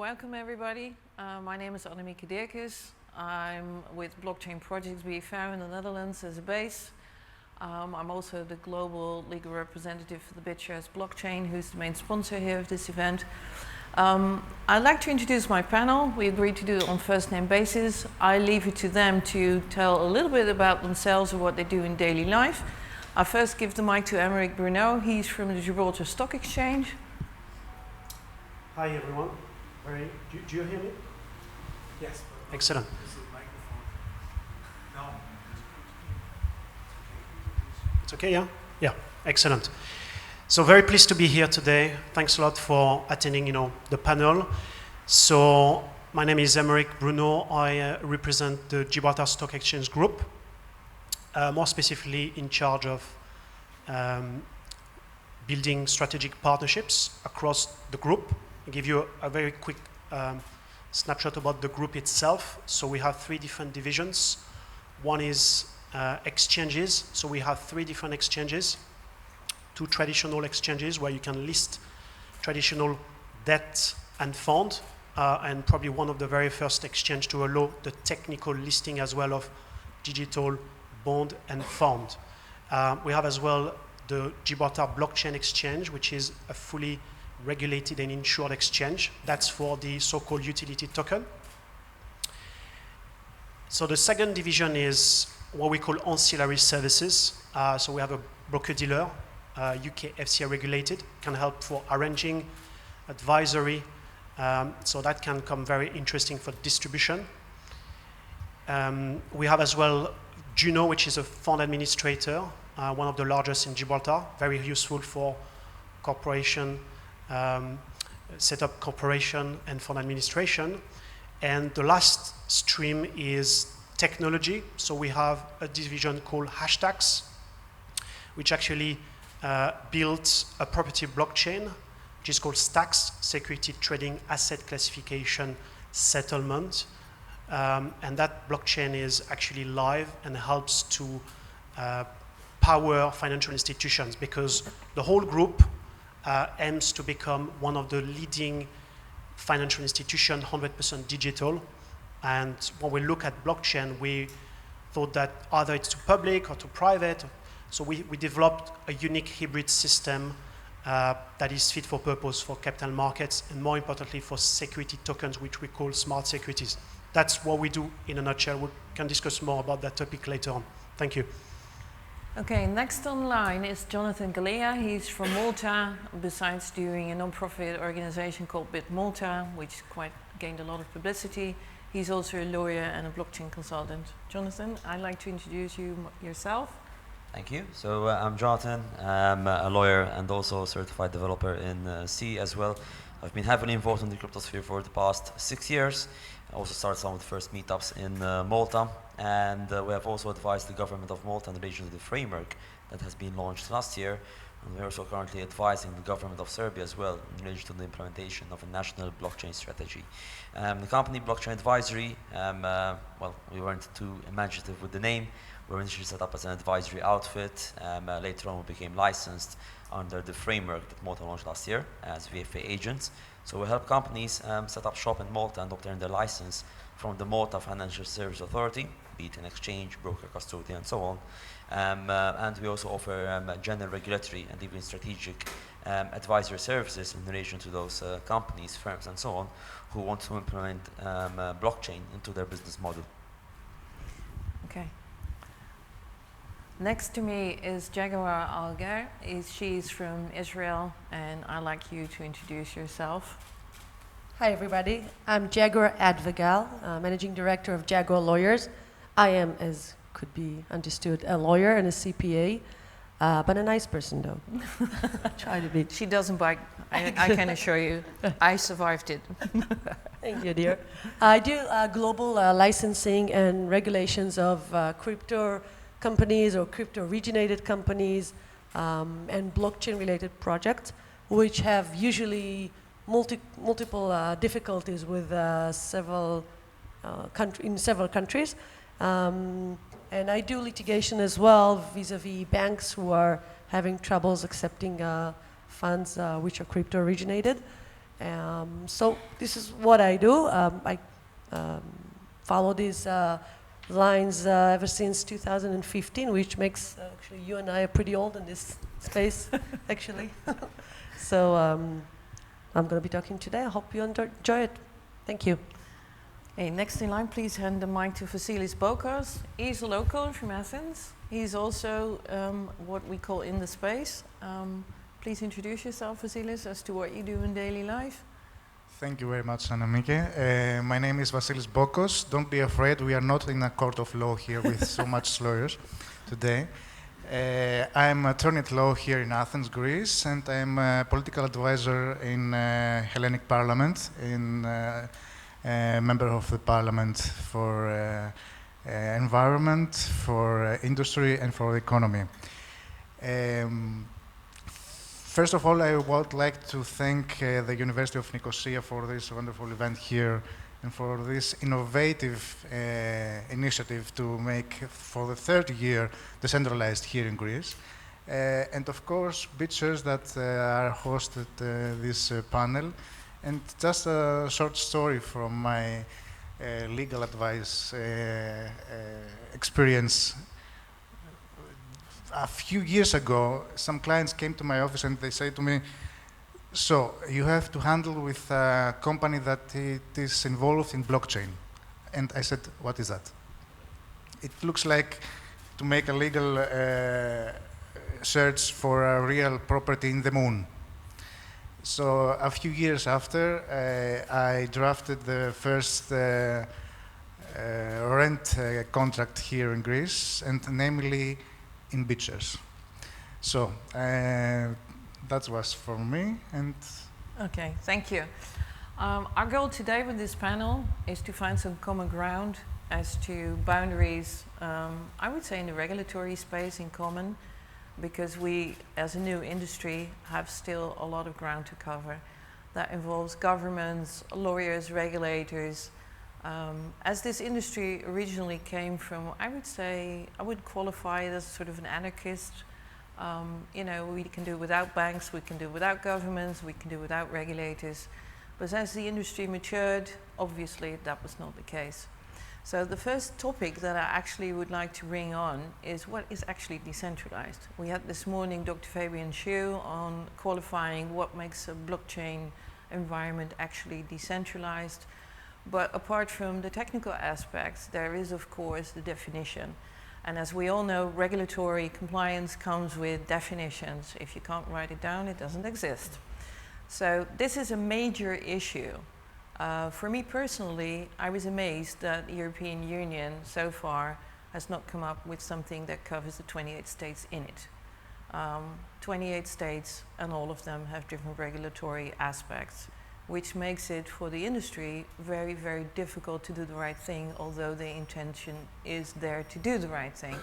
welcome everybody. My name is Annemieke Dirkes. I'm with BlockchainProjects BFR in the Netherlands as a base. I'm also the global legal representative for the Bitshares blockchain, who's the main sponsor here of this event. I'd like to introduce my panel. We agreed to do it on first name basis. I leave it to them to tell a little bit about themselves and what they do in daily life. I first give the mic to Aymeric Bruneau. He's from the Gibraltar Stock Exchange. Hi everyone. Do you hear me? Yes. Excellent. It's okay, yeah? Yeah, excellent. So very pleased to be here today. Thanks a lot for attending, the panel. So my name is Aymeric Bruneau. I represent the Gibraltar Stock Exchange Group, more specifically in charge of building strategic partnerships across the group. I'll give you a very quick snapshot about the group itself. So we have three different divisions. One is exchanges. So we have three different exchanges. Two traditional exchanges where you can list traditional debt and fund, and probably one of the very first exchange to allow the technical listing as well of digital bond and fund. We have as well the Gibraltar Blockchain Exchange, which is a fully regulated and insured exchange. That's for the so-called utility token. So the second division is what we call ancillary services. So we have a broker-dealer, UK FCA regulated, can help for arranging, advisory, so that can come very interesting for distribution. We have as well Bruneau, which is a fund administrator, one of the largest in Gibraltar, very useful for corporation, set up corporation and fund administration. And the last stream is technology. So we have a division called Hashtags, which actually built a property blockchain, which is called Stacks, Security Trading Asset Classification Settlement. And that blockchain is actually live and helps to power financial institutions, because the whole group aims to become one of the leading financial institutions, 100% digital. And when we look at blockchain, we thought that either it's too public or too private. So we developed a unique hybrid system that is fit for purpose for capital markets, and more importantly for security tokens, which we call smart securities. That's what we do in a nutshell. We can discuss more about that topic later on. Thank you. Okay, next online is Jonathan Galea. He's from Malta, besides doing a non-profit organization called Bit Malta, which quite gained a lot of publicity. He's also a lawyer and a blockchain consultant. Jonathan, I'd like to introduce you yourself. Thank you. So I'm Jonathan. I'm a lawyer and also a certified developer in C as well. I've been heavily involved in the cryptosphere for the past 6 years. I also started some of the first meetups in Malta, and we have also advised the government of Malta in relation to the framework that has been launched last year. And we're also currently advising the government of Serbia as well in relation to the implementation of a national blockchain strategy. The company Blockchain Advisory, well, we weren't too imaginative with the name. We were initially set up as an advisory outfit. Later on, we became licensed under the framework that Malta launched last year as VFA agents. So we help companies set up shop in Malta and obtain their license from the Malta Financial Services Authority, be it an exchange, broker, custodian, and so on. And we also offer general regulatory and even strategic advisory services in relation to those companies, firms, and so on, who want to implement blockchain into their business model. Okay. Next to me is Jaguar-Adva. She's from Israel, and I'd like you to introduce yourself. Hi everybody, I'm Jaguar-Adva, Managing Director of Jaguar Lawyers. I am, as could be understood, a lawyer and a CPA, but a nice person though. Try to be. She doesn't bite, I can assure you. I survived it. Thank you, dear. I do global licensing and regulations of crypto companies or crypto-originated companies and blockchain-related projects, which have usually multiple difficulties with in several countries. And I do litigation as well vis-a-vis banks who are having troubles accepting funds which are crypto-originated. So this is what I do. I follow these lines ever since 2015, which makes actually you and I are pretty old in this space, actually. So I'm going to be talking today. I hope you enjoy it. Thank you. Hey, next in line, please hand the mic to Vassilios Bokos. He's a local from Athens. He's also what we call in the space. Please introduce yourself, Vassilios, as to what you do in daily life. Thank you very much, Annemieke. My name is Vassilios Bokos. Don't be afraid, we are not in a court of law here with so much lawyers today. I'm an attorney at law here in Athens, Greece, and I'm a political advisor in Hellenic Parliament, a member of the Parliament for environment, for industry, and for the economy. First of all, I would like to thank the University of Nicosia for this wonderful event here and for this innovative initiative to make, for the third year, Decentralized here in Greece. And of course, Bitshares that are hosted this panel. And just a short story from my legal advice experience. A few years ago, some clients came to my office and they say to me, so you have to handle with a company that it is involved in blockchain. And I said, what is that? It looks like to make a legal search for a real property in the moon. So a few years after, I drafted the first rent contract here in Greece, and namely in Bitshares. So that was for me. And okay, thank you. Our goal today with this panel is to find some common ground as to boundaries, I would say in the regulatory space in common, because we, as a new industry, have still a lot of ground to cover. That involves governments, lawyers, regulators. As this industry originally came from, I would say, I would qualify it as sort of an anarchist. You know, we can do without banks, we can do without governments, we can do without regulators. But as the industry matured, obviously that was not the case. So the first topic that I actually would like to bring on is what is actually decentralized. We had this morning Dr. Fabian Schuh on qualifying what makes a blockchain environment actually decentralized. But apart from the technical aspects, there is of course the definition. And as we all know, regulatory compliance comes with definitions. If you can't write it down, it doesn't exist. So this is a major issue. For me personally, I was amazed that the European Union so far has not come up with something that covers the 28 states in it. 28 states, and all of them have different regulatory aspects, which makes it for the industry very, very difficult to do the right thing, although the intention is there to do the right thing.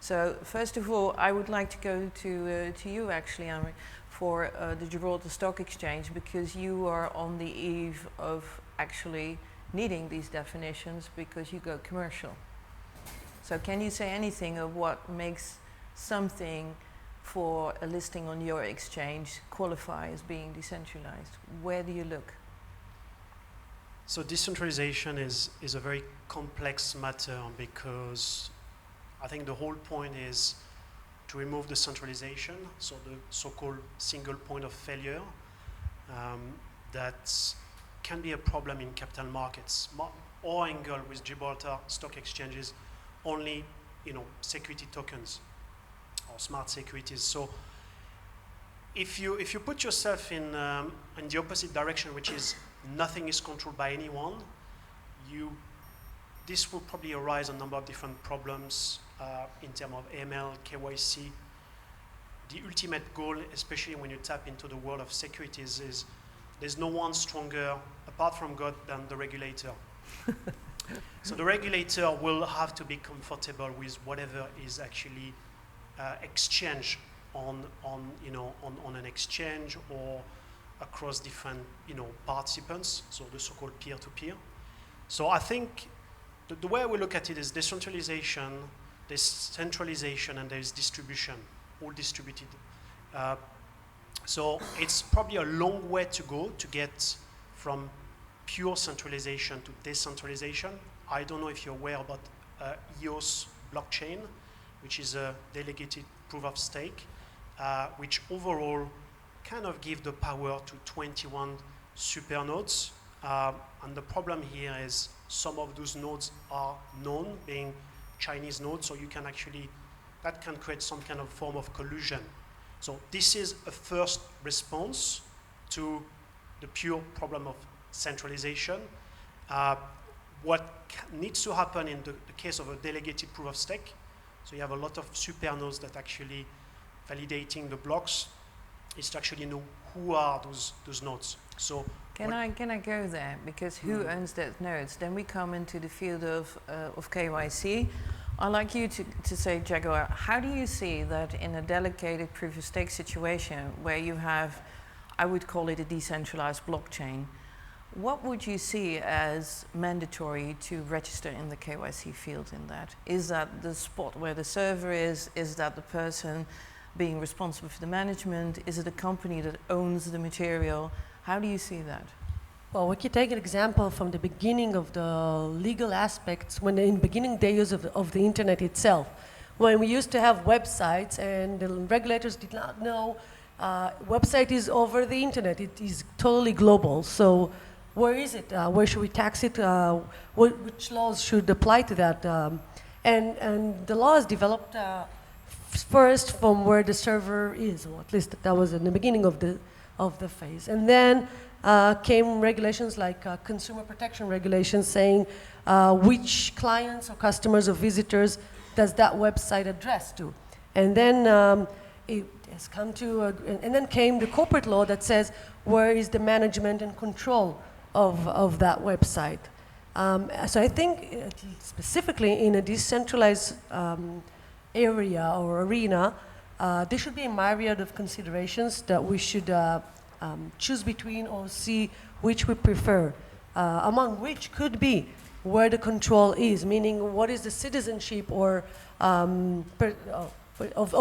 So first of all, I would like to go to you actually, Aymeric, for the Gibraltar Stock Exchange, because you are on the eve of actually needing these definitions because you go commercial. So can you say anything of what makes something for a listing on your exchange qualify as being decentralized? Where do you look? So decentralization is a very complex matter, because I think the whole point is to remove the centralization, so the so-called single point of failure that can be a problem in capital markets. Our angle with Gibraltar Stock Exchange is only, security tokens or smart securities. So if you put yourself in the opposite direction, which is nothing is controlled by anyone, this will probably arise a number of different problems in terms of AML, KYC. The ultimate goal, especially when you tap into the world of securities, is there's no one stronger, apart from God, than the regulator. So the regulator will have to be comfortable with whatever is actually exchanged on an exchange or across different participants, so the so-called peer-to-peer. So I think the way we look at it is decentralization, there's centralization, and there's distribution, all distributed. So it's probably a long way to go to get from pure centralization to decentralization. I don't know if you're aware about EOS blockchain, which is a delegated proof of stake, which overall kind of give the power to 21 super nodes. And the problem here is some of those nodes are known, being Chinese nodes, so you can actually, that can create some kind of form of collusion. So this is a first response to the pure problem of centralization. What needs to happen in the case of a delegated proof of stake, so you have a lot of super nodes that actually validating the blocks, is to actually know who are those nodes. So can I go there? Because who owns those nodes? Then we come into the field of KYC. I'd like you to say, Jaguar, how do you see that in a delegated proof of stake situation where you have, I would call it a decentralized blockchain, what would you see as mandatory to register in the KYC field in that? Is that the spot where the server is? Is that the person being responsible for the management? Is it a company that owns the material? How do you see that? Well, we could take an example from the beginning of the legal aspects, when in the beginning days of the internet itself, when we used to have websites and the regulators did not know website is over the internet, it is totally global. So where is it? Where should we tax it? Which laws should apply to that? And the laws developed first from where the server is, or at least that was in the beginning of the phase. And then came regulations like consumer protection regulations saying which clients or customers or visitors does that website address to. And then it has come to, and then came the corporate law that says where is the management and control of that website. So I think specifically in a decentralized area or arena, there should be a myriad of considerations that we should choose between or see which we prefer, among which could be where the control is, meaning what is the citizenship or of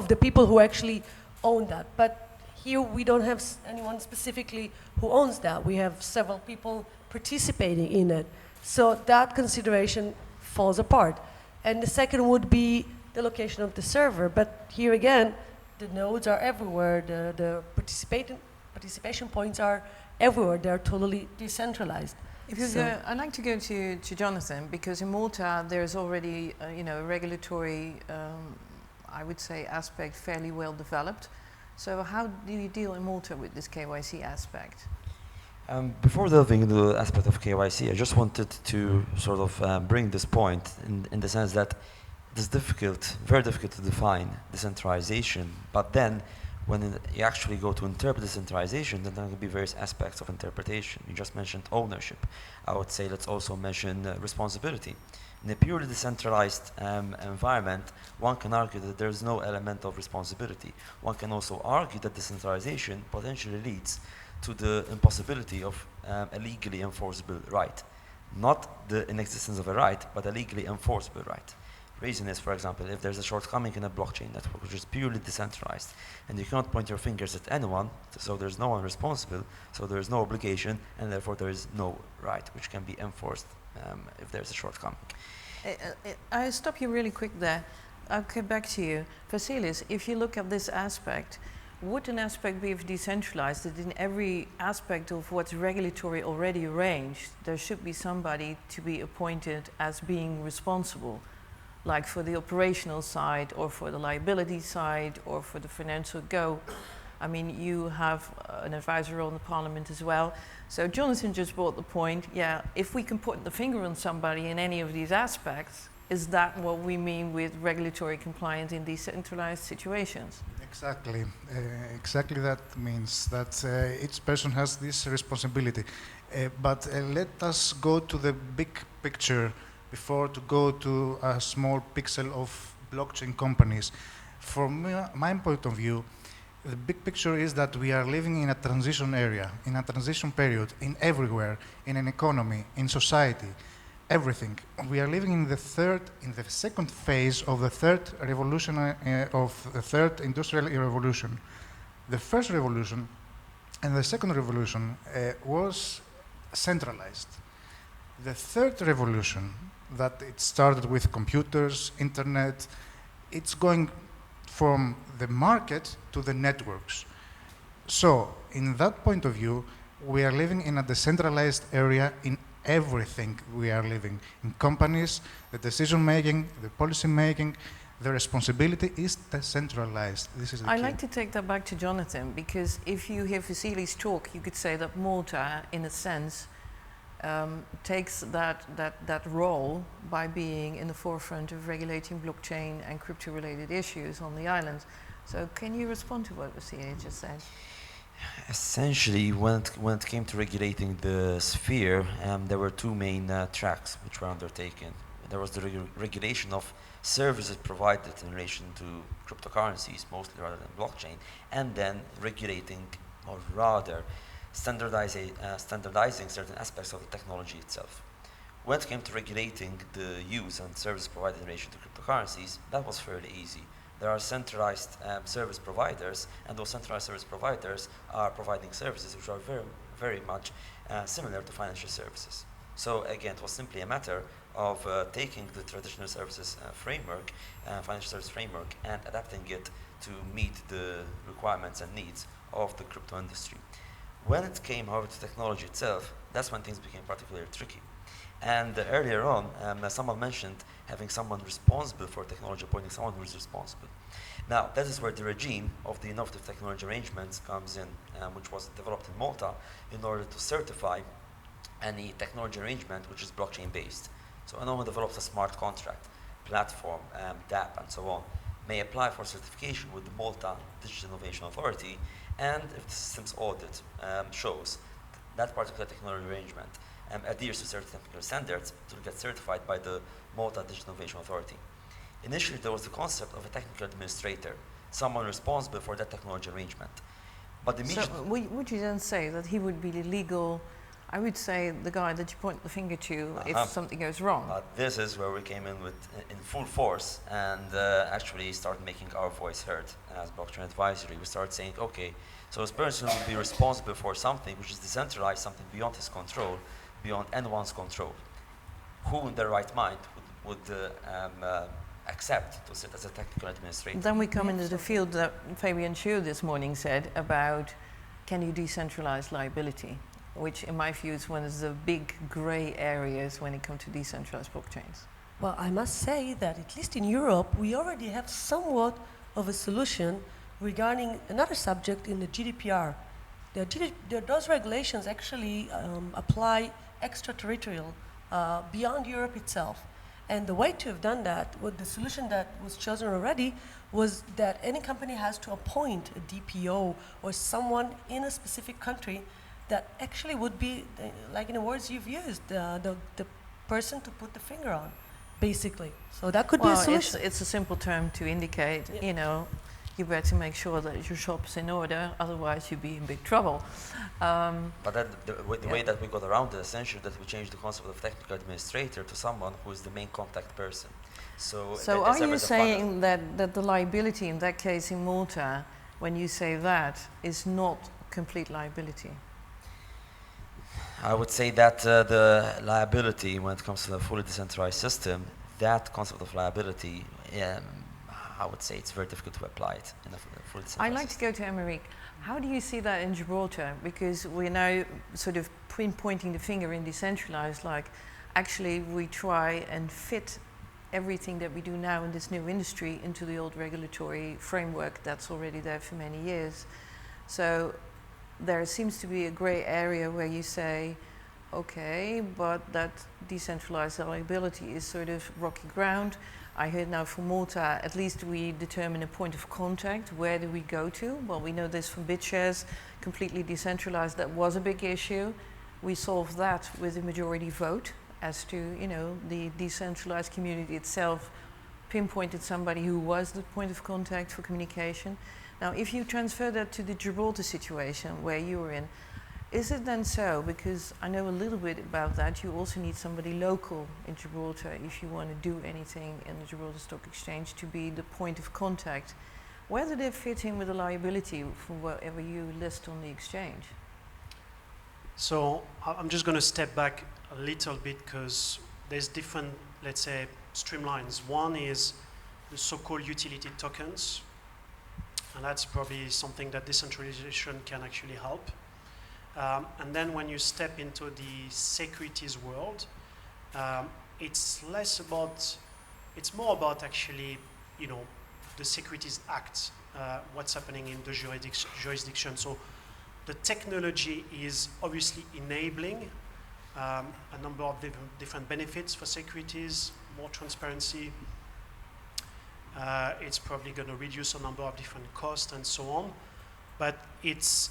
the people who actually own that. But here we don't have anyone specifically who owns that. We have several people participating in it. So that consideration falls apart. And the second would be the location of the server. But here again, the nodes are everywhere. The participation points are everywhere. They're totally decentralized. I'd like to go to Jonathan, because in Malta there's already a regulatory, I would say, aspect fairly well developed. So how do you deal in Malta with this KYC aspect? Before delving into the aspect of KYC, I just wanted to sort of bring this point in the sense that it's very difficult to define decentralization, but then when you actually go to interpret decentralization, then there can be various aspects of interpretation. You just mentioned ownership. I would say let's also mention responsibility. In a purely decentralized environment, one can argue that there's no element of responsibility. One can also argue that decentralization potentially leads to the impossibility of a legally enforceable right. Not the inexistence of a right, but a legally enforceable right. Reason is, for example, if there's a shortcoming in a blockchain network which is purely decentralized, and you cannot point your fingers at anyone, so there's no one responsible, so there is no obligation, and therefore there is no right which can be enforced if there's a shortcoming. I'll stop you really quick there. I'll get back to you. Vassilios, if you look at this aspect, would an aspect be of decentralized that in every aspect of what's regulatory already arranged, there should be somebody to be appointed as being responsible, like for the operational side or for the liability side or for the financial go? I mean, you have an advisor on the parliament as well. So Jonathan just brought the point, yeah, if we can put the finger on somebody in any of these aspects, is that what we mean with regulatory compliance in decentralized situations? Exactly. Exactly that means that each person has this responsibility. But let us go to the big picture before to go to a small pixel of blockchain companies. From my point of view, the big picture is that we are living in a transition area, in a transition period, in everywhere, in an economy, in society, everything. We are living in the second phase of the third revolution, of the third industrial revolution. The first revolution and the second revolution was centralized. The third revolution, that it started with computers, internet, it's going from the market to the networks. So, in that point of view, we are living in a decentralized area in everything we are living. In companies, the decision making, the policy making, the responsibility is decentralized. This is the I'd key. like to take that back to Jonathan, because if you hear Vassilios talk, you could say that Malta, in a sense, takes that role by being in the forefront of regulating blockchain and crypto-related issues on the island. So can you respond to what Vassilios just said? Essentially, when it came to regulating the sphere, there were two main tracks which were undertaken. There was the regulation of services provided in relation to cryptocurrencies, mostly rather than blockchain, and then regulating, or rather standardizing certain aspects of the technology itself. When it came to regulating the use and service provided in relation to cryptocurrencies, that was fairly easy. There are centralized service providers, and those centralized service providers are providing services which are very, very much similar to financial services. So again, it was simply a matter of taking the traditional services framework, financial service framework, and adapting it to meet the requirements and needs of the crypto industry. When it came, however, to technology itself, that's when things became particularly tricky. And earlier on, someone mentioned having someone responsible for technology, appointing someone who is responsible. Now, that is where the regime of the innovative technology arrangements comes in, which was developed in Malta in order to certify any technology arrangement which is blockchain-based. So anyone who develops a smart contract, platform, DApp, and so on, may apply for certification with the Malta Digital Innovation Authority, and if the systems audit shows that particular technology arrangement adheres to certain technical standards, it will get certified by the Malta Digital Innovation Authority. Initially, there was the concept of a technical administrator, someone responsible for that technology arrangement. But immediately... So would you then say that he would be the legal, I would say, the guy that you point the finger to if something goes wrong? This is where we came in with in full force and actually started making our voice heard as blockchain advisory. We started saying, okay, so this person will be responsible for something which is decentralized, something beyond his control, beyond anyone's control. Who in their right mind would accept to sit as a technical administrator? Then we come into the field that Fabian Schuh this morning said about, can you decentralize liability? Which in my view is one of the big grey areas when it comes to decentralized blockchains. Well, I must say that at least in Europe, we already have somewhat of a solution regarding another subject in the GDPR. Those regulations actually apply extraterritorial, beyond Europe itself. And the way to have done that, with the solution that was chosen already, was that any company has to appoint a DPO or someone in a specific country that actually would be, like in the words you've used, the person to put the finger on, basically. So that could be a solution. It's a simple term to indicate, you know, you better make sure that your shop's in order, otherwise you'll be in big trouble. But the way that we got around it, essentially, that we changed the concept of technical administrator to someone who is the main contact person. So are you saying that the liability in that case in Malta, when you say that, is not complete liability? I would say that the liability, when it comes to the fully decentralized system, that concept of liability, I would say it's very difficult to apply it in a fully decentralized I'd like to go to Aymeric. How do you see that in Gibraltar? Because we're now sort of pointing the finger in decentralized, like actually we try and fit everything that we do now in this new industry into the old regulatory framework that's already there for many years. So there seems to be a gray area where you say, okay, but that decentralized liability is sort of rocky ground. I heard now from Malta, at least we determine a point of contact. Where do we go to? Well, we know this from Bitshares, completely decentralized. That was a big issue. We solved that with a majority vote as to, you know, the decentralized community itself pinpointed somebody who was the point of contact for communication. Now, if you transfer that to the Gibraltar situation where you were in, is it then so, because I know a little bit about that, you also need somebody local in Gibraltar if you want to do anything in the Gibraltar Stock Exchange to be the point of contact Where do they fit in with the liability for whatever you list on the exchange? So I'm just going to step back a little bit because there's different, let's say, streamlines. One is the so-called utility tokens, and that's probably something that decentralization can actually help. And then when you step into the securities world, it's more about actually, the Securities Act, what's happening in the jurisdiction. So the technology is obviously enabling a number of different benefits for securities, more transparency. It's probably going to reduce a number of different costs and so on. But it's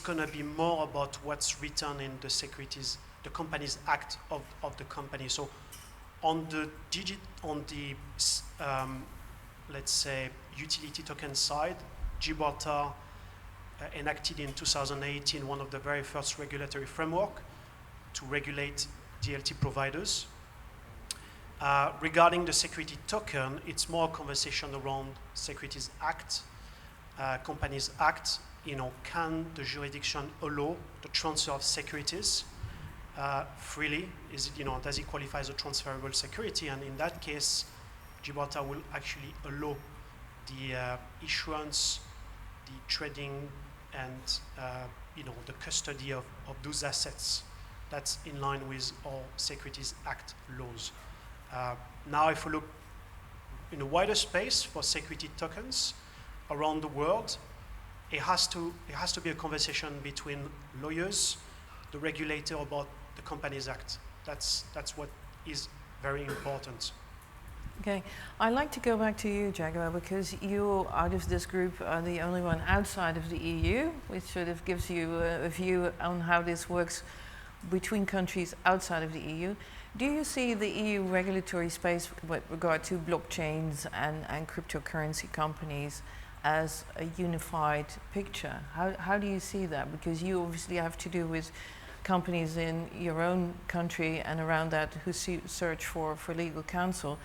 going to be more about what's written in the Securities, the Companies Act of the company. So on the let's say, utility token side, Gibraltar enacted in 2018 one of the very first regulatory framework to regulate DLT providers. Regarding the security token, it's more a conversation around Securities Act, Companies Act. Can the jurisdiction allow the transfer of securities freely? Does it qualify as a transferable security? And in that case, Gibraltar will actually allow the issuance, the trading, and the custody of those assets. That's in line with our Securities Act laws. Now, if we look in a wider space for security tokens around the world, it has to be a conversation between lawyers, the regulator about the Companies Act. That's what is very important. Okay, I'd like to go back to you, Jaguar, because you, out of this group, are the only one outside of the EU, which sort of gives you a view on how this works between countries outside of the EU. Do you see the EU regulatory space with regard to blockchains and cryptocurrency companies as a unified picture? How do you see that? Because you obviously have to do with companies in your own country and around that who search for legal counsel.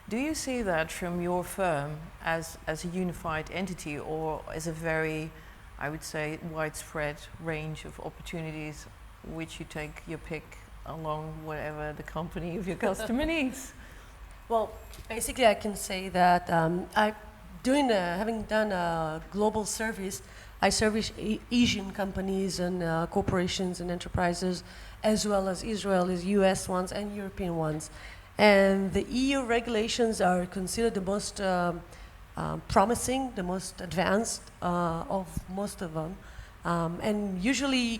Do you see that from your firm as a unified entity, or as a very, I would say, widespread range of opportunities which you take your pick along whatever the company of your customer needs? Well, basically I can say that having done a global service, I service Asian companies and corporations and enterprises, as well as Israelis, US ones and European ones. And the EU regulations are considered the most promising, the most advanced of most of them. And usually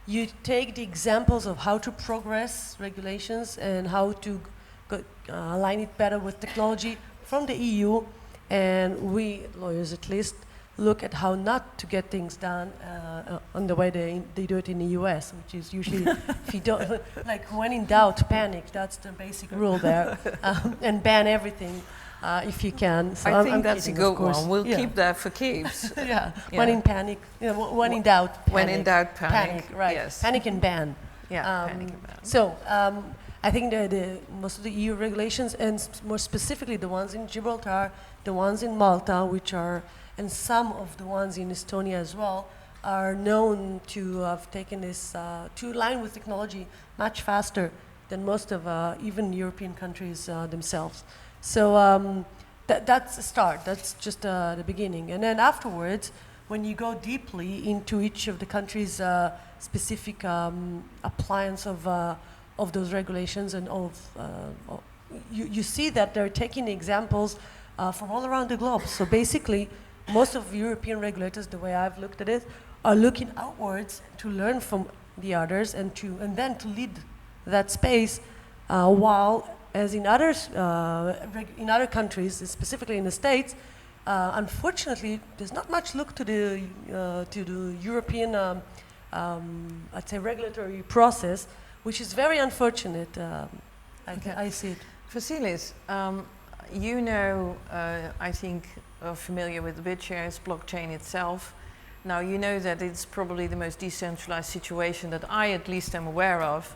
you take the examples of how to progress regulations and how to align it better with technology from the EU, and we, lawyers at least, look at how not to get things done on the way they do it in the US, which is usually, if you don't, like when in doubt, panic. That's the basic rule there. And ban everything if you can. So I think I'm that's kidding, a of good course. one. We'll Yeah. keep that for keeps. Yeah. Yeah. When in panic, when in doubt, panic. When in doubt, panic. Right. Yes. Panic and ban. Yeah, panic and ban. So I think most of the EU regulations, and more specifically the ones in Gibraltar, the ones in Malta, and some of the ones in Estonia as well, are known to have taken this to align with technology much faster than most of even European countries themselves. So that's a start. That's just the beginning. And then afterwards, when you go deeply into each of the countries' specific appliance of those regulations and you see that they're taking examples from all around the globe. So basically, most of European regulators, the way I've looked at it, are looking outwards to learn from the others and then to lead that space, while as in other countries, specifically in the States, unfortunately, there's not much look to the European, I'd say, regulatory process, which is very unfortunate. I see it. Vassilios, I think, are familiar with the Bitshares blockchain itself. Now, you know that it's probably the most decentralized situation that I at least am aware of.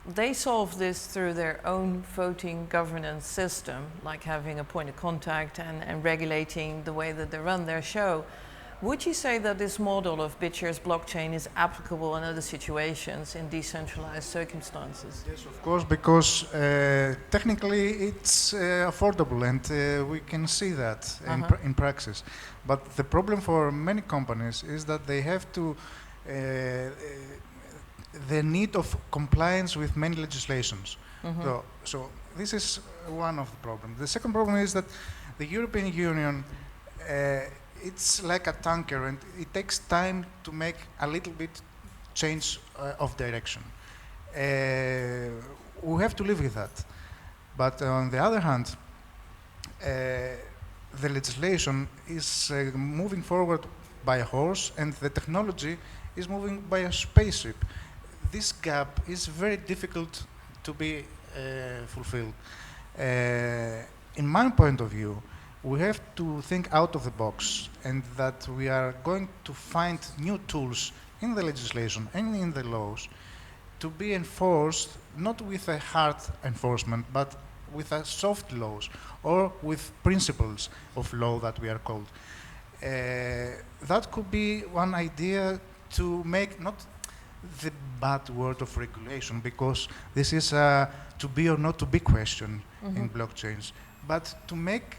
they solve this through their own voting governance system, like having a point of contact and regulating the way that they run their show. Would you say that this model of Bitshares blockchain is applicable in other situations in decentralized circumstances? Yes, of course, because technically it's affordable, and we can see that in practice. But the problem for many companies is that they have to the need of compliance with many legislations. So this is one of the problems. The second problem is that the European Union, it's like a tanker, and it takes time to make a little bit change of direction. We have to live with that. But on the other hand, the legislation is moving forward by a horse, and the technology is moving by a spaceship. This gap is very difficult to be fulfilled. In my point of view, we have to think out of the box, and that we are going to find new tools in the legislation and in the laws to be enforced, not with a hard enforcement, but with a soft laws, or with principles of law that we are called. That could be one idea to make not the bad word of regulation, because this is a to be or not to be question in blockchains, but to make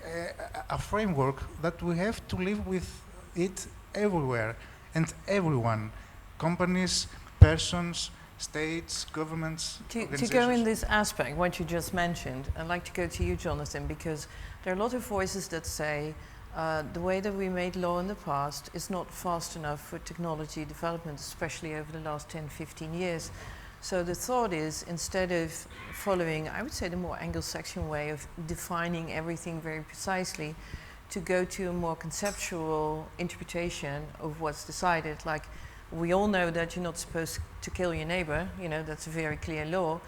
a framework that we have to live with it everywhere and everyone, companies, persons, states, governments, To go in this aspect, what you just mentioned, I'd like to go to you, Jonathan, because there are a lot of voices that say the way that we made law in the past is not fast enough for technology development, especially over the last 10, 15 years. So the thought is, instead of following, I would say, the more Anglo-Saxon way of defining everything very precisely, to go to a more conceptual interpretation of what's decided. Like, we all know that you're not supposed to kill your neighbor, you know, that's a very clear law,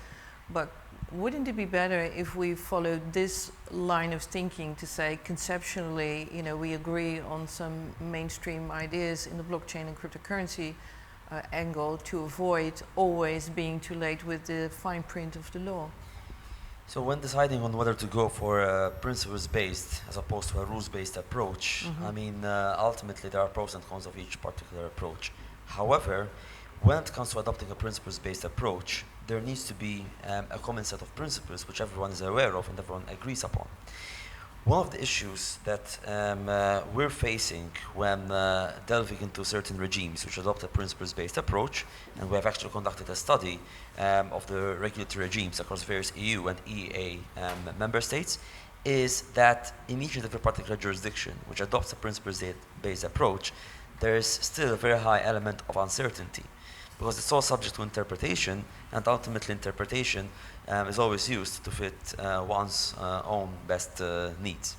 but wouldn't it be better if we followed this line of thinking to say conceptually, you know, we agree on some mainstream ideas in the blockchain and cryptocurrency angle to avoid always being too late with the fine print of the law? So when deciding on whether to go for a principles-based as opposed to a rules-based approach, I mean, ultimately there are pros and cons of each particular approach. However, when it comes to adopting a principles-based approach, there needs to be a common set of principles which everyone is aware of and everyone agrees upon. One of the issues that we're facing when delving into certain regimes which adopt a principles-based approach, and we have actually conducted a study of the regulatory regimes across various EU and EEA member states, is that in each and every particular jurisdiction which adopts a principles-based approach, there is still a very high element of uncertainty, because it's all subject to interpretation, and ultimately interpretation is always used to fit one's own best needs.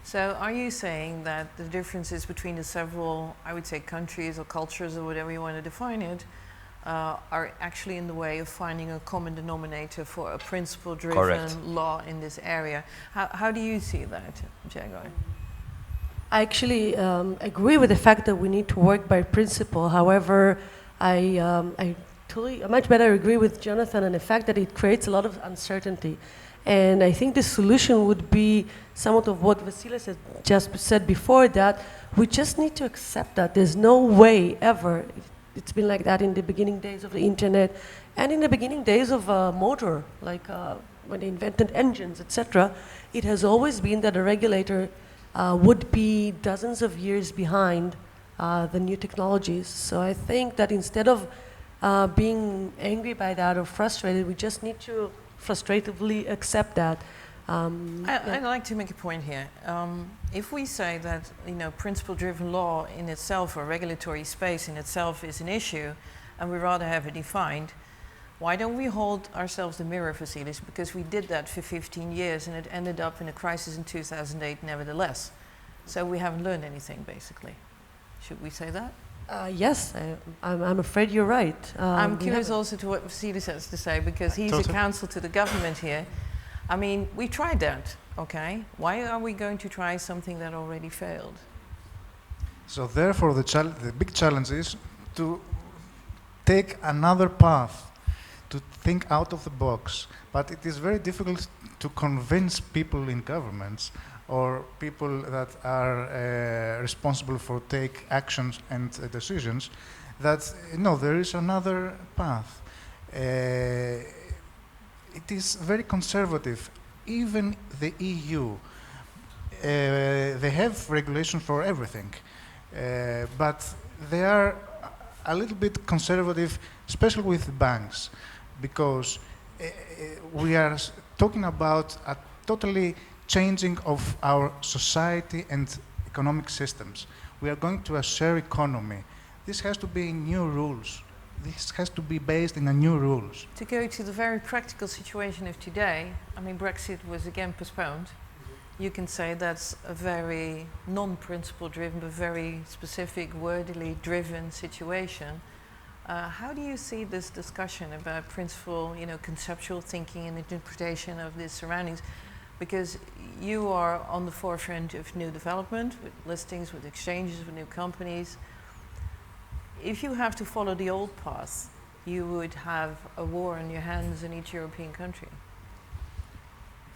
So are you saying that the differences between the several, I would say, countries or cultures or whatever you want to define it, are actually in the way of finding a common denominator for a principle-driven law in this area? How do you see that, Jaguar? I actually agree with the fact that we need to work by principle. However, I much better agree with Jonathan on the fact that it creates a lot of uncertainty. And I think the solution would be somewhat of what Vassilios had just said before, that we just need to accept that there's no way ever. It's been like that in the beginning days of the internet and in the beginning days of motor, like when they invented engines, etc. It has always been that a regulator would be dozens of years behind the new technologies. So I think that instead of being angry by that or frustrated, we just need to frustratively accept that. I'd like to make a point here. If we say that, you know, principle-driven law in itself or regulatory space in itself is an issue, and we rather have it defined, why don't we hold ourselves the mirror, Vassilios? Because we did that for 15 years and it ended up in a crisis in 2008 nevertheless. So we haven't learned anything, basically. Should we say that? Yes, I'm afraid you're right. I'm curious also to what Vassilios has to say, because he's a counsel to the government here. I mean, we tried that, okay? Why are we going to try something that already failed? So therefore, the big challenge is to take another path, to think out of the box, but it is very difficult to convince people in governments or people that are responsible for take actions and decisions that no, there is another path. It is very conservative. Even the EU, they have regulations for everything, but they are a little bit conservative, especially with banks, because we are talking about a totally changing of our society and economic systems. We are going to a share economy. This has to be new rules. This has to be based in a new rules. To go to the very practical situation of today, I mean, Brexit was again postponed. You can say that's a very non-principle driven, but very specific, wordily driven situation. How do you see this discussion about principle, conceptual thinking and interpretation of the surroundings? Because you are on the forefront of new development, with listings, with exchanges, with new companies. If you have to follow the old path, you would have a war on your hands in each European country.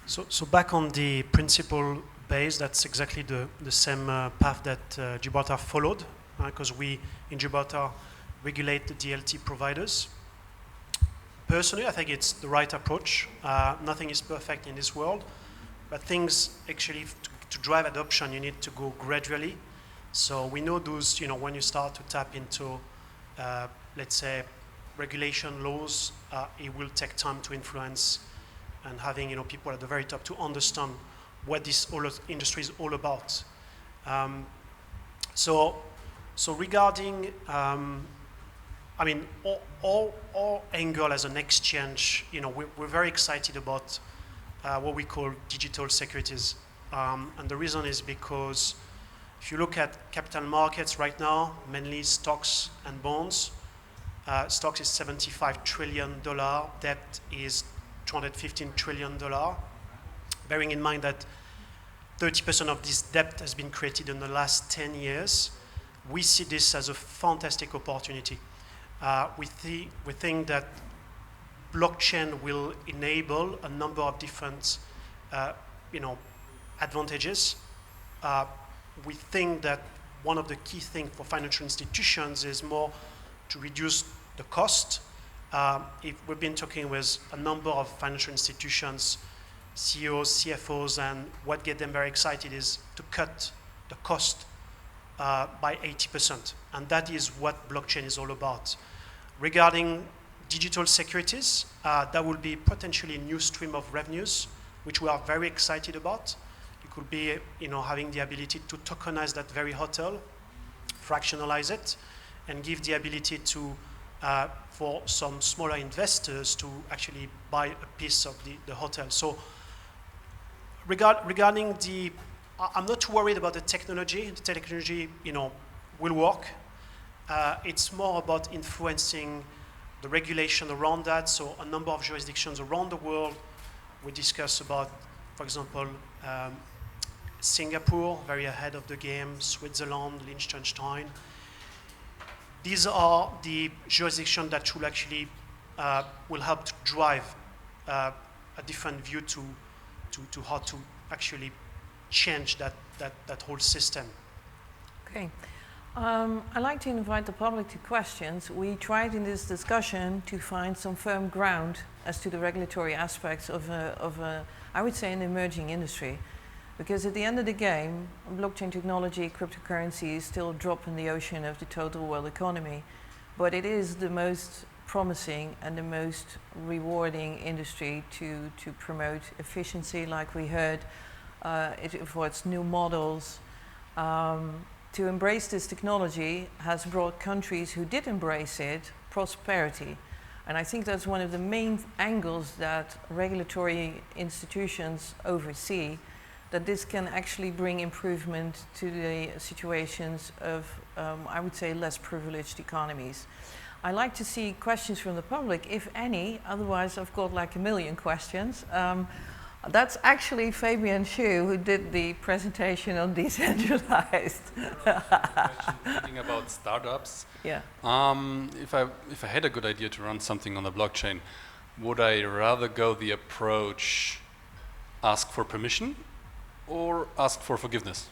So back on the principle base, that's exactly the same path that Gibraltar followed, because we in Gibraltar regulate the DLT providers. Personally, I think it's the right approach. Nothing is perfect in this world, but things actually, to drive adoption, you need to go gradually. So we know those, when you start to tap into, let's say, regulation laws, it will take time to influence, and having people at the very top to understand what this industry is all about. So regarding, I mean, our angle as an exchange, we're very excited about what we call digital securities, and the reason is because if you look at capital markets right now, mainly stocks and bonds, stocks is $75 trillion, debt is $215 trillion, bearing in mind that 30% of this debt has been created in the last 10 years. We see this as a fantastic opportunity. We think that blockchain will enable a number of different advantages. We think that one of the key things for financial institutions is more to reduce the cost. If we've been talking with a number of financial institutions, CEOs, CFOs, and what gets them very excited is to cut the cost by 80%. And that is what blockchain is all about. Regarding digital securities, that will be potentially a new stream of revenues, which we are very excited about. It could be, having the ability to tokenize that very hotel, fractionalize it, and give the ability to, for some smaller investors to actually buy a piece of the hotel. So regarding I'm not too worried about the technology. The technology, will work. It's more about influencing the regulation around that. So a number of jurisdictions around the world, we discuss about, for example, Singapore, very ahead of the game, Switzerland, Liechtenstein. These are the jurisdictions that should actually will help to drive a different view to how to actually change that whole system. Okay. I'd like to invite the public to questions. We tried in this discussion to find some firm ground as to the regulatory aspects of I would say, an emerging industry. Because at the end of the game, blockchain technology, cryptocurrency is still a drop in the ocean of the total world economy. But it is the most promising and the most rewarding industry to promote efficiency, like we heard, for its new models. To embrace this technology has brought countries who did embrace it prosperity. And I think that's one of the main angles that regulatory institutions oversee, that this can actually bring improvement to the situations of, I would say, less privileged economies. I like to see questions from the public, if any, otherwise I've got like a million questions. That's actually Fabian Shu who did the presentation on decentralized. Thinking about startups. Yeah. If I had a good idea to run something on the blockchain, would I rather go the approach ask for permission or ask for forgiveness?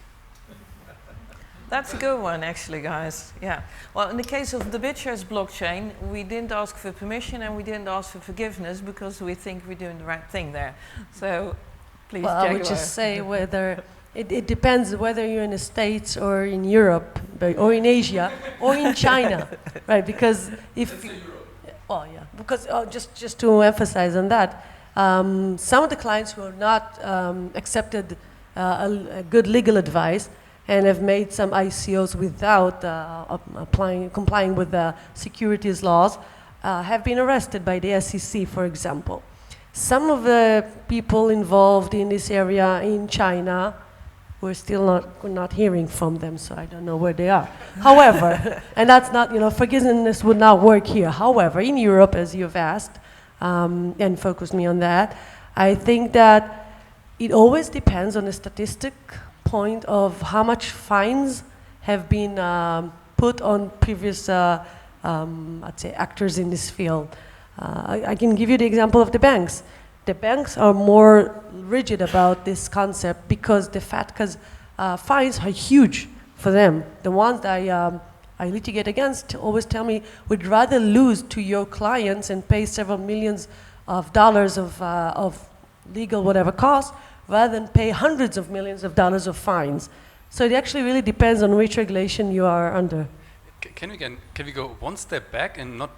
That's a good one, actually, guys. Yeah. Well, in the case of the Bitshares blockchain, we didn't ask for permission and we didn't ask for forgiveness because we think we're doing the right thing there. So, please, Well, Jaguar. I would just say whether it depends whether you're in the States or in Europe, or in Asia, or in China, right? Because if well, yeah, because just to emphasize on that, some of the clients who have not accepted a good legal advice and have made some ICOs without complying with the securities laws have been arrested by the SEC, for example. Some of the people involved in this area in China, we're still not hearing from them, so I don't know where they are. However, and that's not, forgiveness would not work here. However, in Europe, as you've asked, and focused me on that, I think that it always depends on the statistic point of how much fines have been put on previous, I'd say, actors in this field. I can give you the example of the banks. The banks are more rigid about this concept because fines are huge for them. The ones that I litigate against always tell me, we'd rather lose to your clients and pay several millions of dollars of legal whatever costs rather than pay hundreds of millions of dollars of fines. So it actually really depends on which regulation you are under. Can we go one step back and not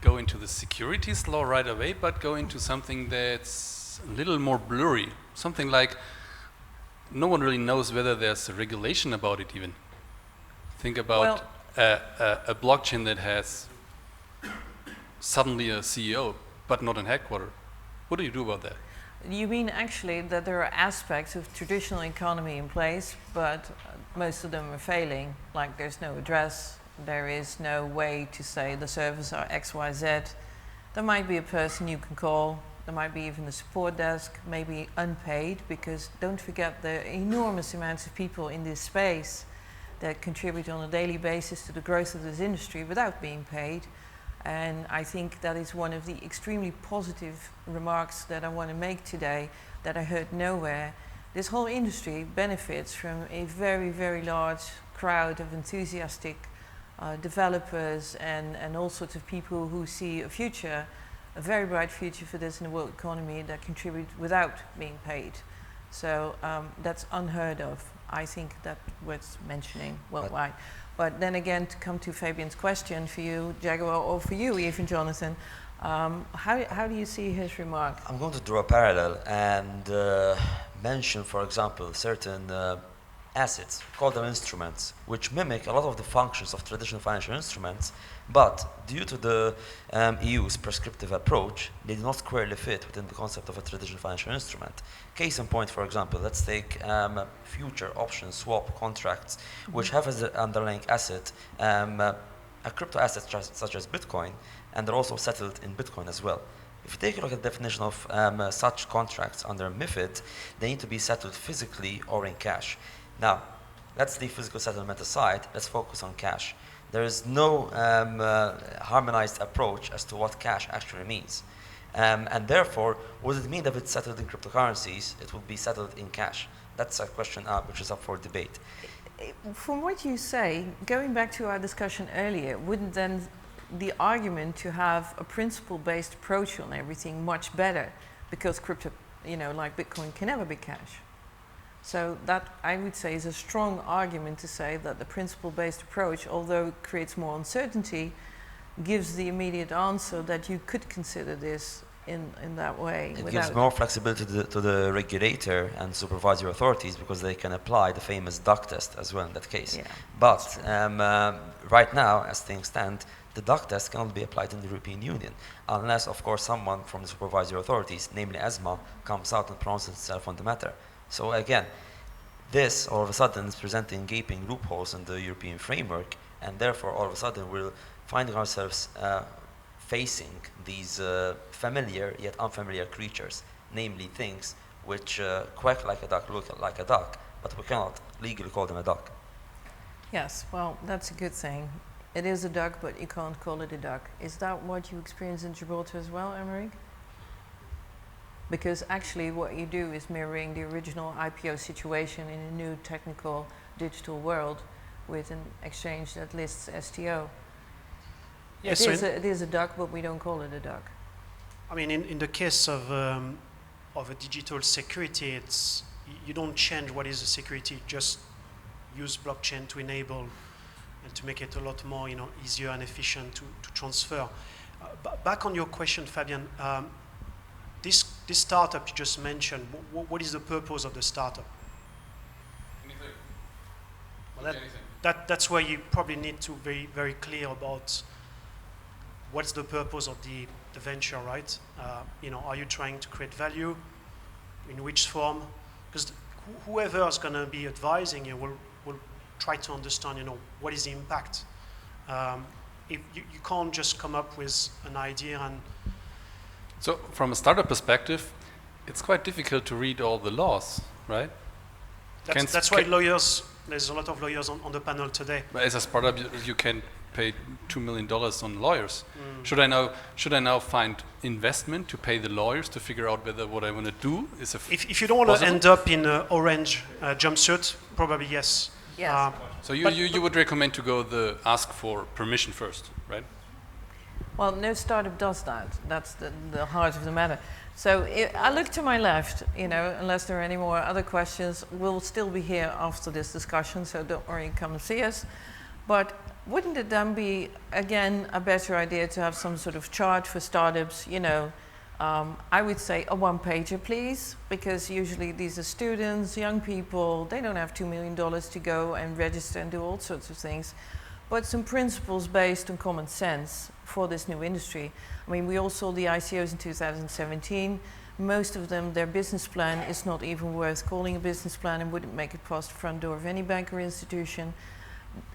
go into the securities law right away, but go into something that's a little more blurry? Something like no one really knows whether there's a regulation about it even. Think about a blockchain that has suddenly a CEO, but not an headquarter. What do you do about that? You mean actually that there are aspects of traditional economy in place, but most of them are failing, like there's no address, there is no way to say the servers are XYZ. There might be a person you can call, there might be even the support desk, maybe unpaid, because don't forget the enormous amounts of people in this space that contribute on a daily basis to the growth of this industry without being paid. And I think that is one of the extremely positive remarks that I want to make today that I heard nowhere. This whole industry benefits from a very, very large crowd of enthusiastic developers and all sorts of people who see a future, a very bright future for this in the world economy that contribute without being paid. So that's unheard of. I think that worth mentioning worldwide. But then again, to come to Fabian's question for you, Jaguar, or for you even, Jonathan, how do you see his remark? I'm going to draw a parallel and mention, for example, certain assets, call them instruments, which mimic a lot of the functions of traditional financial instruments, but due to the EU's prescriptive approach, they do not squarely fit within the concept of a traditional financial instrument. Case in point, for example, let's take future option swap contracts, which have as the underlying asset a crypto asset such as Bitcoin, and they're also settled in Bitcoin as well. If you take a look at the definition of such contracts under MiFID, they need to be settled physically or in cash. Now, let's leave physical settlement aside, let's focus on cash. There is no harmonized approach as to what cash actually means. And therefore, would it mean that if it's settled in cryptocurrencies, it will be settled in cash? That's a question which is up for debate. From what you say, going back to our discussion earlier, wouldn't then the argument to have a principle-based approach on everything much better? Because crypto, like Bitcoin, can never be cash. So that, I would say, is a strong argument to say that the principle-based approach, although it creates more uncertainty, gives the immediate answer that you could consider this in that way. It gives more flexibility to the regulator and supervisory authorities because they can apply the famous duck test as well in that case. Yeah, but right now, as things stand, the duck test cannot be applied in the European Union unless, of course, someone from the supervisory authorities, namely ESMA, comes out and pronounces itself on the matter. So again, this all of a sudden is presenting gaping loopholes in the European framework, and therefore all of a sudden we're finding ourselves facing these familiar yet unfamiliar creatures, namely things which quack like a duck, look like a duck, but we cannot legally call them a duck. Yes, well, that's a good thing. It is a duck, but you can't call it a duck. Is that what you experience in Gibraltar as well, Aymeric? Because actually what you do is mirroring the original IPO situation in a new technical digital world with an exchange that lists STO. Yes, It is a duck, but we don't call it a duck. I mean, in the case of a digital security, you don't change what is the security, just use blockchain to enable and to make it a lot more, easier and efficient to transfer. Back on your question, Fabian, this startup you just mentioned, what is the purpose of the startup? Anything. Well, Anything. that's where you probably need to be very clear about what's the purpose of the venture, right? Are you trying to create value? In which form? Because whoever is going to be advising you will try to understand, what is the impact. If you can't just come up with an idea and... So from a startup perspective, it's quite difficult to read all the laws, right? That's why there's a lot of lawyers on the panel today. But as a startup, you can pay $2 million on lawyers. Should I now find investment to pay the lawyers to figure out whether what I want to do is if you don't want to end up in an orange jumpsuit, probably yes. Yes. So you would recommend to go ask for permission first, right? Well, no startup does that. That's the heart of the matter. So I look to my left, unless there are any more other questions, we'll still be here after this discussion, so don't worry, come and see us. But wouldn't it then be, again, a better idea to have some sort of chart for startups, I would say a one-pager, please, because usually these are students, young people, they don't have $2 million to go and register and do all sorts of things. But some principles based on common sense for this new industry. I mean, we all saw the ICOs in 2017. Most of them, their business plan is not even worth calling a business plan and wouldn't make it past the front door of any bank or institution.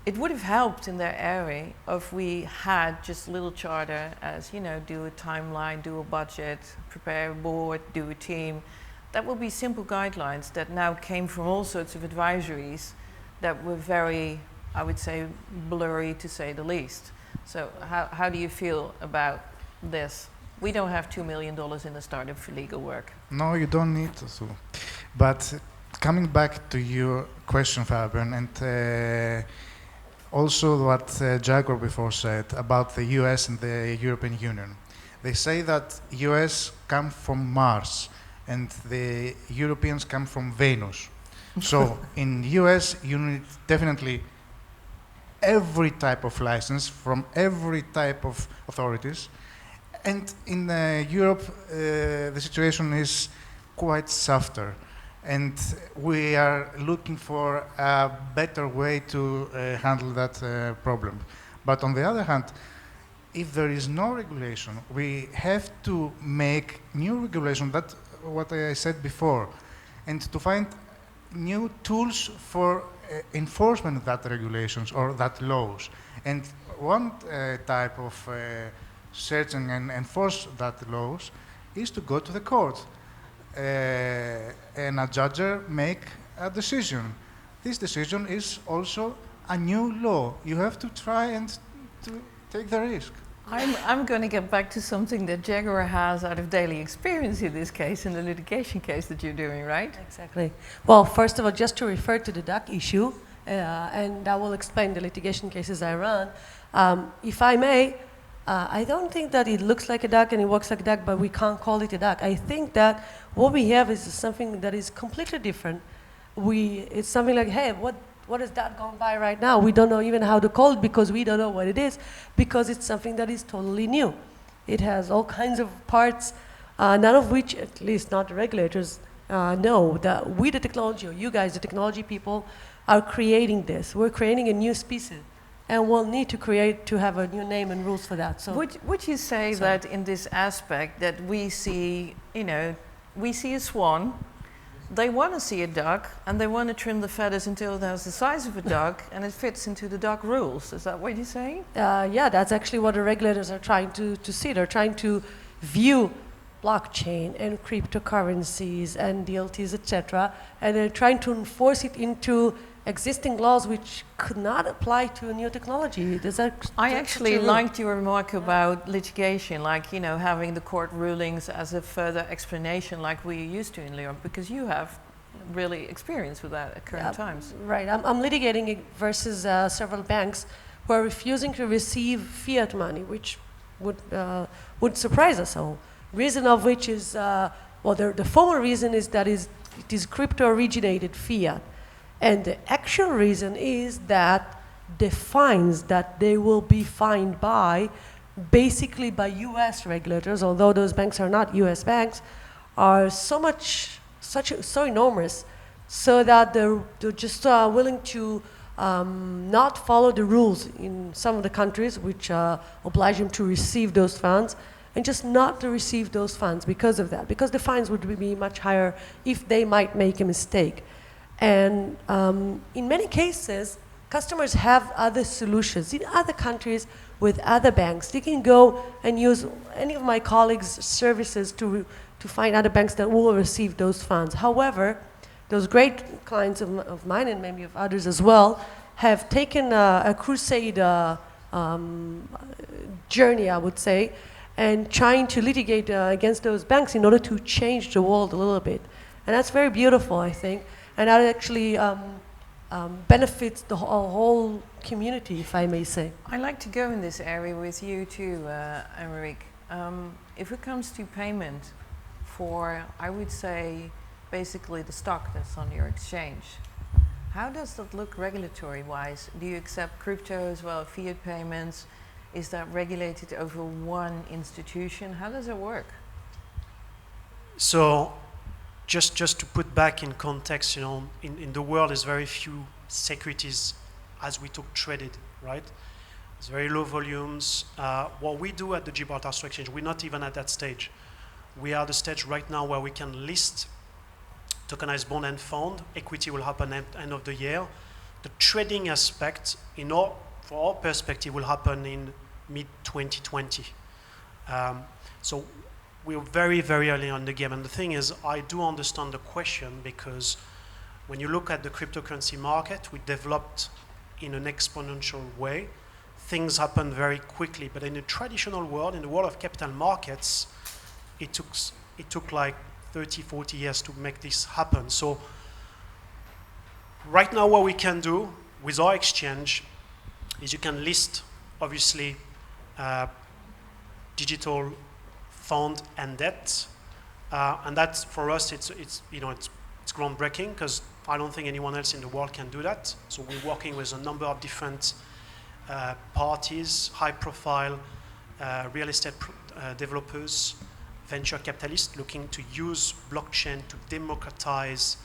It would have helped in their area if we had just a little charter as, do a timeline, do a budget, prepare a board, do a team. That would be simple guidelines that now came from all sorts of advisories that were very, I would say, blurry to say the least. So how do you feel about this? We don't have $2 million in the startup for legal work. No, you don't need to. But coming back to your question, Fabian, and also what Jaguar before said about the US and the European Union. They say that US come from Mars and the Europeans come from Venus. So in US, you need definitely every type of license from every type of authorities. And in Europe, the situation is quite softer. And we are looking for a better way to handle that problem. But on the other hand, if there is no regulation, we have to make new regulation, that's what I said before, and to find new tools for enforcement of that regulations or that laws. And one type of searching and enforce that laws is to go to the court. And a judge make a decision. This decision is also a new law. You have to try and to take the risk. I'm going to get back to something that Jaguar has out of daily experience in this case, in the litigation case that you're doing, right? Exactly. Well, first of all, just to refer to the duck issue, and I will explain the litigation cases I run. If I may, I don't think that it looks like a duck and it walks like a duck, but we can't call it a duck. I think that what we have is something that is completely different. It's something like, hey, what is that going by right now? We don't know even how to call it because we don't know what it is, because it's something that is totally new. It has all kinds of parts, none of which, at least not the regulators, know that we, the technology, or you guys, the technology people, are creating this. We're creating a new species. And we'll need to have a new name and rules for that. So would you say that in this aspect that we see, we see a swan, they want to see a duck, and they want to trim the feathers until it has the size of a duck, and it fits into the duck rules. Is that what you're saying? Yeah, that's actually what the regulators are trying to see. They're trying to view blockchain and cryptocurrencies and DLTs, etc., and they're trying to enforce it into existing laws which could not apply to a new technology. Does that? I actually liked your remark about litigation, like, you know, having the court rulings as a further explanation like we used to in Europe, because you have really experience with that at current times. Right. I'm litigating it versus several banks who are refusing to receive fiat money, which would surprise us all. Reason of which is, well, the formal reason is that it is crypto-originated fiat. And the actual reason is that the fines that they will be fined by, basically by US regulators, although those banks are not US banks, are so enormous, so that they're just willing to not follow the rules in some of the countries which oblige them to receive those funds, and just not to receive those funds because of that, because the fines would be much higher if they might make a mistake. And in many cases, customers have other solutions. In other countries with other banks, they can go and use any of my colleagues' services to find other banks that will receive those funds. However, those great clients of mine, and maybe of others as well, have taken a crusade journey, I would say, and trying to litigate against those banks in order to change the world a little bit. And that's very beautiful, I think. And that actually benefits the whole community, if I may say. I like to go in this area with you too, Aymeric. If it comes to payment for, I would say, basically the stock that's on your exchange, how does that look regulatory-wise? Do you accept crypto as well, fiat payments? Is that regulated over one institution? How does it work? So, just to put back in context, you know, in the world there's very few securities as we took traded, right? It's very low volumes. What we do at the Gibraltar Stock Exchange, we're not even at that stage. We are at the stage right now where we can list tokenized bond and fund. Equity will happen at the end of the year. The trading aspect, for our perspective, will happen in mid-2020. So we're very, very early on in the game. And the thing is, I do understand the question, because when you look at the cryptocurrency market, we developed in an exponential way. Things happen very quickly. But in the traditional world, in the world of capital markets, it took like 30, 40 years to make this happen. So right now what we can do with our exchange is you can list, obviously, digital fund and debt, and that's, for us, it's groundbreaking, because I don't think anyone else in the world can do that. So we're working with a number of different parties, high-profile real estate developers, venture capitalists looking to use blockchain to democratize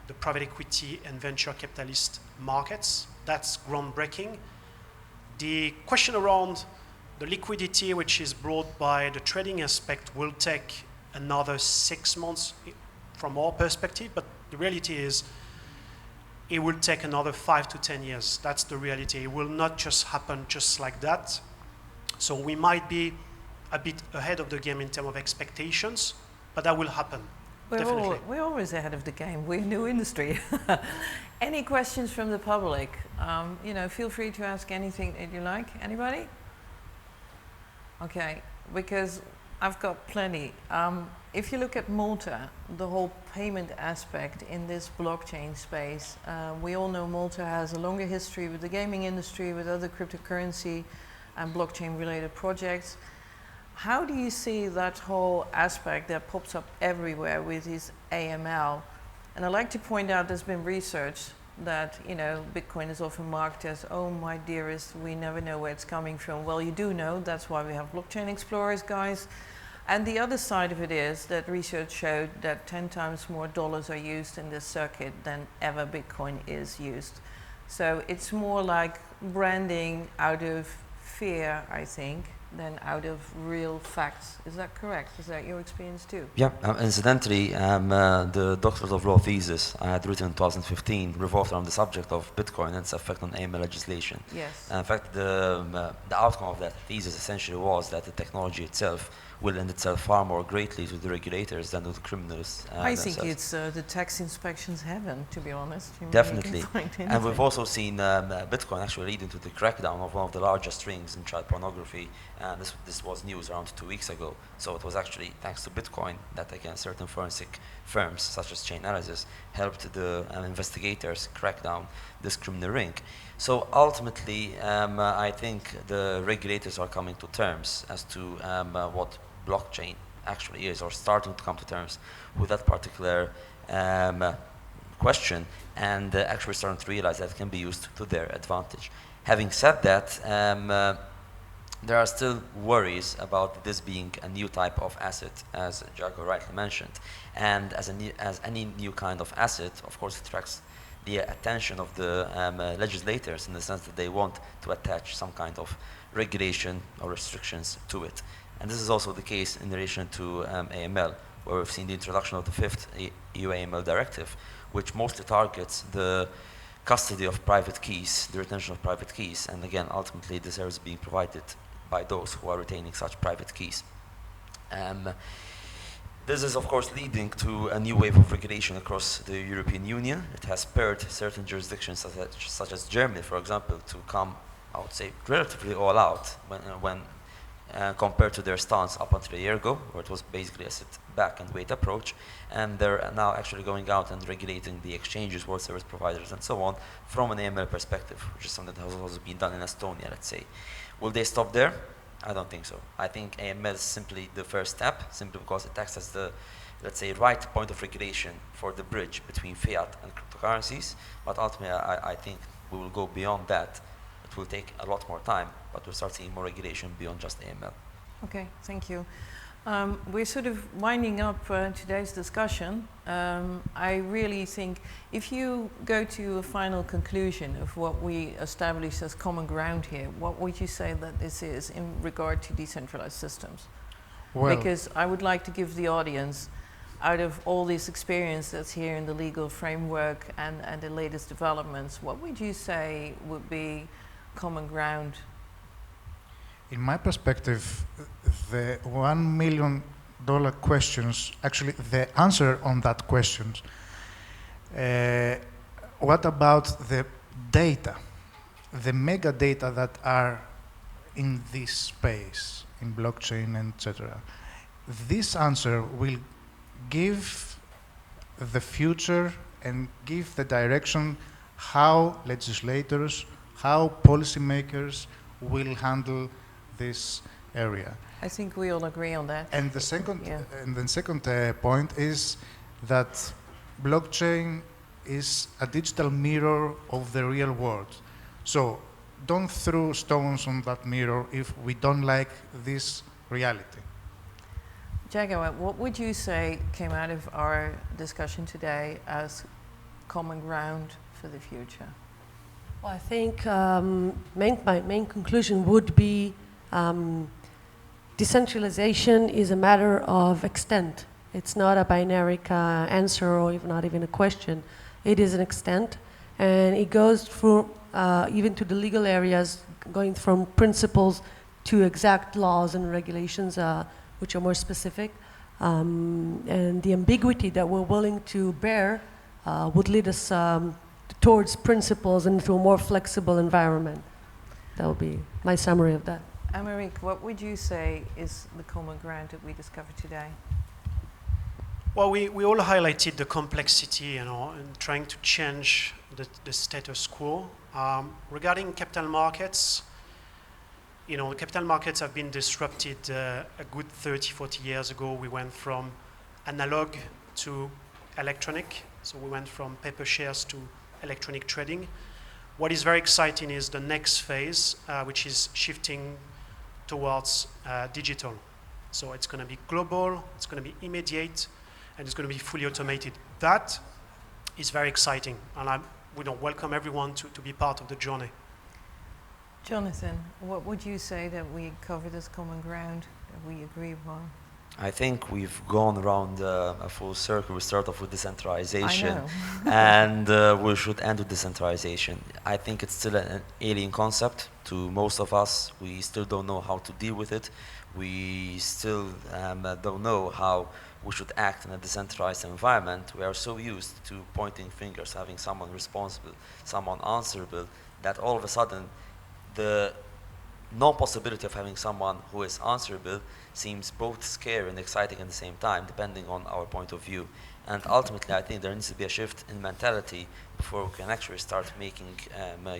the private equity and venture capitalist markets. That's groundbreaking. The question around the liquidity, which is brought by the trading aspect, will take another 6 months from our perspective, but the reality is it will take another 5 to 10 years. That's the reality. It will not just happen just like that. So we might be a bit ahead of the game in terms of expectations, but that will happen. Definitely. We're always ahead of the game. We're a new industry. Any questions from the public? Feel free to ask anything that you like. Anybody? Okay, because I've got plenty. If you look at Malta, the whole payment aspect in this blockchain space, we all know Malta has a longer history with the gaming industry, with other cryptocurrency and blockchain-related projects. How do you see that whole aspect that pops up everywhere with this AML? And I'd like to point out there's been research that, Bitcoin is often marked as, oh my dearest, we never know where it's coming from. Well, you do know, that's why we have blockchain explorers, guys. And the other side of it is that research showed that 10 times more dollars are used in this circuit than ever Bitcoin is used. So it's more like branding out of fear, I think. than out of real facts. Is that correct? Is that your experience too? Yeah, incidentally, the Doctorate of Law thesis I had written in 2015 revolved around the subject of Bitcoin and its effect on AML legislation. Yes. In fact, the outcome of that thesis essentially was that the technology itself will lend itself far more greatly to the regulators than to the criminals. I think themselves. it's the tax inspection's heaven, to be honest. You Definitely. can find And we've anything. also seen Bitcoin actually leading to the crackdown of one of the largest rings in child pornography. And this was news around 2 weeks ago. So it was actually thanks to Bitcoin that, again, certain forensic firms such as Chainalysis helped the investigators crack down this criminal ring. So ultimately, I think the regulators are coming to terms as to what blockchain actually is, or starting to come to terms with that particular question, and actually starting to realize that it can be used to their advantage. Having said that, there are still worries about this being a new type of asset, as Jaguar rightly mentioned. And as any new kind of asset, of course, it attracts the attention of the legislators in the sense that they want to attach some kind of regulation or restrictions to it. And this is also the case in relation to AML, where we've seen the introduction of the 5th EU AML directive, which mostly targets the custody of private keys, the retention of private keys. And again, ultimately, this service is being provided by those who are retaining such private keys. This is, of course, leading to a new wave of regulation across the European Union. It has spurred certain jurisdictions, such as Germany, for example, to come, I would say, relatively all out when compared to their stance up until a year ago, where it was basically a sit back and wait approach. And they're now actually going out and regulating the exchanges, world service providers, and so on from an AML perspective, which is something that has also been done in Estonia, let's say. Will they stop there? I don't think so. I think AML is simply the first step, simply because it acts as the, let's say, right point of regulation for the bridge between fiat and cryptocurrencies. But ultimately, I think we will go beyond that. It will take a lot more time, but we'll start seeing more regulation beyond just AML. Okay, thank you. We're sort of winding up today's discussion. I really think if you go to a final conclusion of what we established as common ground here, what would you say that this is in regard to decentralized systems? Well, Because I would like to give the audience, out of all this experience that's here in the legal framework and the latest developments, what would you say would be common ground? in my perspective, the $1 million questions, actually the answer on that question, what about the data, the mega data that are in this space, in blockchain, etc. This answer will give the future and give the direction how legislators, how policymakers will handle this area. I think we all agree on that. And the second, Yeah. Point is that blockchain is a digital mirror of the real world. So don't throw stones on that mirror if we don't like this reality. Jaguar, what would you say came out of our discussion today as common ground for the future? Well, I think my main conclusion would be decentralization is a matter of extent. It's not a binary answer or even not even a question. It is an extent, and it goes through even to the legal areas, going from principles to exact laws and regulations which are more specific. And the ambiguity that we're willing to bear would lead us towards principles and to a more flexible environment. That would be my summary of that. Aymeric, what would you say is the common ground that we discovered today? Well, we all highlighted the complexity, and trying to change the status quo. Regarding capital markets, the capital markets have been disrupted a good 30, 40 years ago. We went from analog to electronic. So we went from paper shares to electronic trading. What is very exciting is the next phase, which is shifting towards digital. So it's going to be global, it's going to be immediate, and it's going to be fully automated. That is very exciting, and I welcome everyone to be part of the journey. Jonathan, what would you say that we covered as common ground that we agree upon? I think we've gone around a full circle. We start off with decentralization, I know. and we should end with decentralization. I think it's still an alien concept to most of us. We still don't know how to deal with it. We still don't know how we should act in a decentralized environment. We are so used to pointing fingers, having someone responsible, someone answerable, that all of a sudden the no possibility of having someone who is answerable seems both scary and exciting at the same time, depending on our point of view. And ultimately, I think there needs to be a shift in mentality before we can actually start making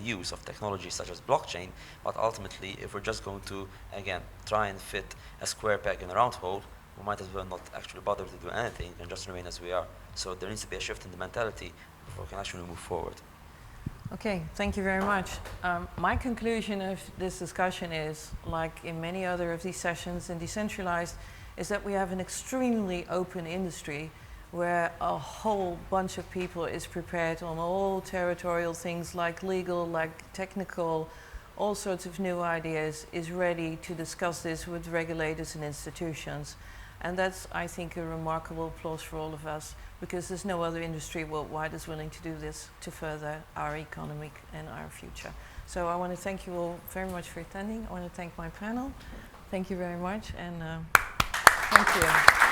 use of technology such as blockchain. But ultimately, if we're just going to, again, try and fit a square peg in a round hole, we might as well not actually bother to do anything and just remain as we are. So there needs to be a shift in the mentality before we can actually move forward. Okay, thank you very much. My conclusion of this discussion is, like in many other of these sessions in Decentralized, is that we have an extremely open industry where a whole bunch of people is prepared on all territorial things like legal, like technical, all sorts of new ideas, is ready to discuss this with regulators and institutions. And that's, I think, a remarkable applause for all of us, because there's no other industry worldwide that's willing to do this to further our economy and our future. So I want to thank you all very much for attending. I want to thank my panel. Thank you very much, and thank you.